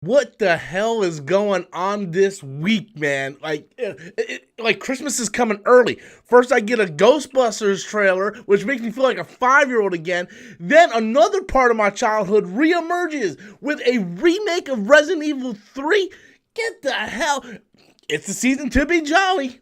What the hell is going on this week, man? Like Christmas is coming early. First, I get a Ghostbusters trailer, which makes me feel like a 5-year-old again. Then another part of my childhood reemerges with a remake of Resident Evil 3. Get the hell! It's the season to be jolly.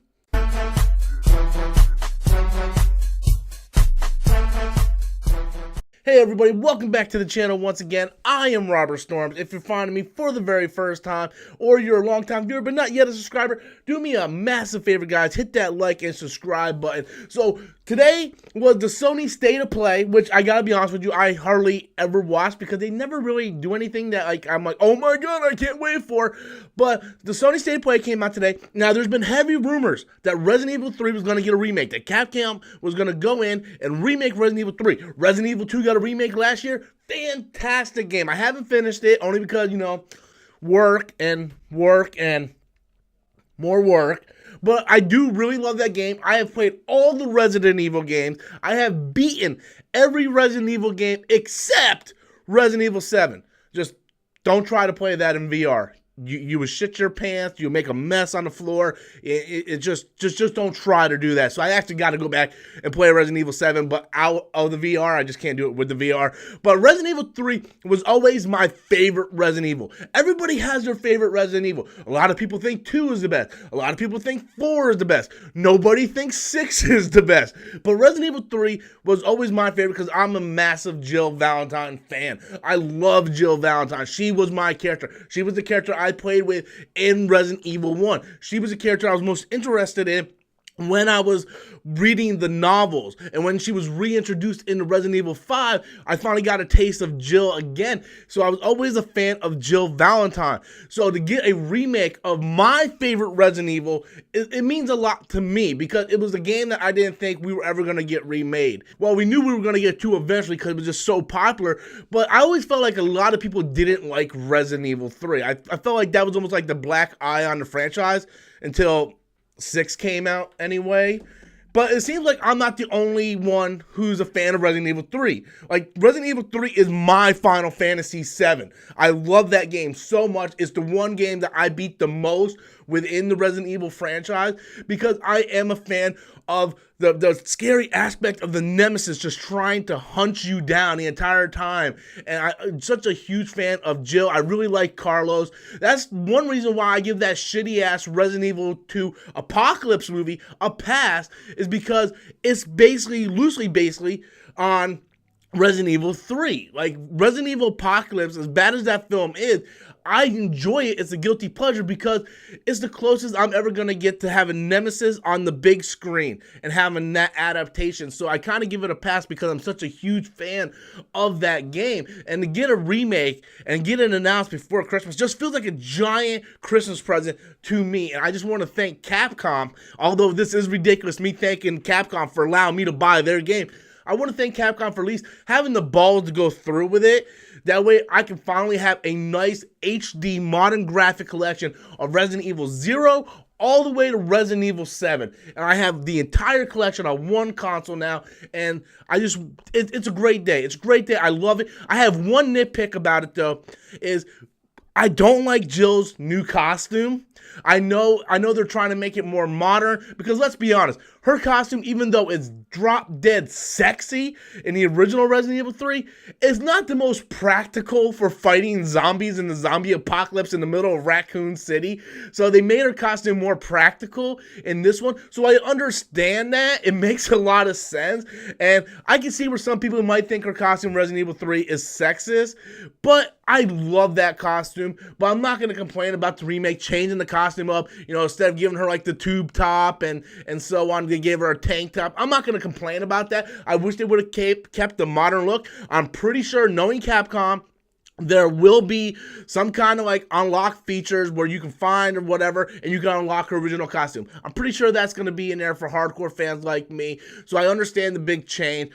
Hey everybody, welcome back to the channel once again. I am Robert Storms. If you're finding me for the very first time, or you're a long-time viewer but not yet a subscriber, do me a massive favor, guys. Hit that like and subscribe button. So today was the Sony State of Play, which I gotta be honest with you, I hardly ever watch because they never really do anything that I'm like, oh my god, I can't wait for. But the Sony State of Play came out today. Now there's been heavy rumors that Resident Evil 3 was gonna get a remake, that Capcom was gonna go in and remake Resident Evil 3. Resident Evil 2 got a remake last year. Fantastic game. I haven't finished it only because, work and more work. But I do really love that game. I have played all the Resident Evil games. I have beaten every Resident Evil game except Resident Evil 7. Just don't try to play that in VR. You would shit your pants. You'll make a mess on the floor. Just don't try to do that. So I actually got to go back and play Resident Evil 7, but out of the VR, I just can't do it with the VR. But Resident Evil 3 was always my favorite Resident Evil. Everybody has their favorite Resident Evil. A lot of people think 2 is the best. A lot of people think 4 is the best. Nobody thinks 6 is the best. But Resident Evil 3 was always my favorite because I'm a massive Jill Valentine fan. I love Jill Valentine. She was my character. She was the character I played with in Resident Evil 1. She was a character I was most interested in when I was reading the novels, and when she was reintroduced into Resident Evil 5, I finally got a taste of Jill again. So I was always a fan of Jill Valentine. So to get a remake of my favorite Resident Evil, it means a lot to me because it was a game that I didn't think we were ever going to get remade. Well, we knew we were going to get 2 eventually because it was just so popular, but I always felt like a lot of people didn't like Resident Evil 3. I felt like that was almost like the black eye on the franchise until 6 came out anyway. But it seems like I'm not the only one who's a fan of Resident Evil 3. Like, Resident Evil 3 is my Final Fantasy 7. I love that game so much. It's the one game that I beat the most within the Resident Evil franchise because I am a fan of the scary aspect of the nemesis just trying to hunt you down the entire time. And I'm such a huge fan of Jill. I really like Carlos. That's one reason why I give that shitty-ass Resident Evil 2 Apocalypse movie a pass, is because it's loosely basically on Resident Evil 3. Like, Resident Evil Apocalypse, as bad as that film is, I enjoy it. It's a guilty pleasure because it's the closest I'm ever going to get to having Nemesis on the big screen and having that adaptation. So I kind of give it a pass because I'm such a huge fan of that game. And to get a remake and get it announced before Christmas just feels like a giant Christmas present to me. And I just want to thank Capcom, although this is ridiculous, me thanking Capcom for allowing me to buy their game. I want to thank Capcom for at least having the balls to go through with it. That way I can finally have a nice HD modern graphic collection of Resident Evil 0 all the way to Resident Evil 7. And I have the entire collection on one console now. And it's a great day. It's a great day. I love it. I have one nitpick about it though, is I don't like Jill's new costume. I know they're trying to make it more modern because let's be honest, her costume, even though it's drop dead sexy in the original Resident Evil 3, is not the most practical for fighting zombies in the zombie apocalypse in the middle of Raccoon City. So they made her costume more practical in this one. So I understand that. It makes a lot of sense. And I can see where some people might think her costume in Resident Evil 3 is sexist, but I love that costume. But I'm not going to complain about the remake changing the costume up. Instead of giving her like the tube top and so on, they gave her a tank top. I'm not going to complain about that. I wish they would have kept the modern look. I'm pretty sure, knowing Capcom, there will be some kind of like unlock features where you can find or whatever and you can unlock her original costume. I'm pretty sure that's going to be in there for hardcore fans like me. So I understand the big change.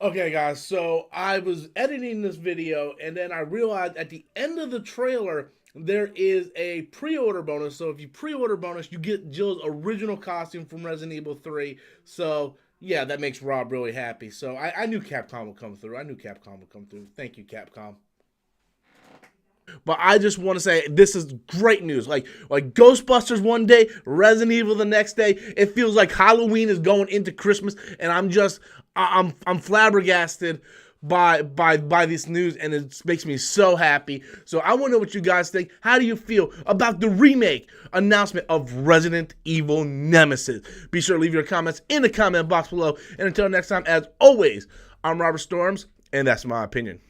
Okay guys, so I was editing this video and then I realized at the end of the trailer there is a pre-order bonus. So if you pre-order bonus, you get Jill's original costume from Resident Evil 3. So yeah, that makes Rob really happy. So I knew Capcom would come through. Thank you, Capcom. But I just want to say this is great news. Like Ghostbusters one day, Resident Evil the next day. It feels like Halloween is going into Christmas, and I'm flabbergasted by this news, and it makes me so happy. So I want to know what you guys think. How do you feel about the remake announcement of Resident Evil Nemesis? Be sure to leave your comments in the comment box below. And until next time, as always, I'm Robert Storms, and that's my opinion.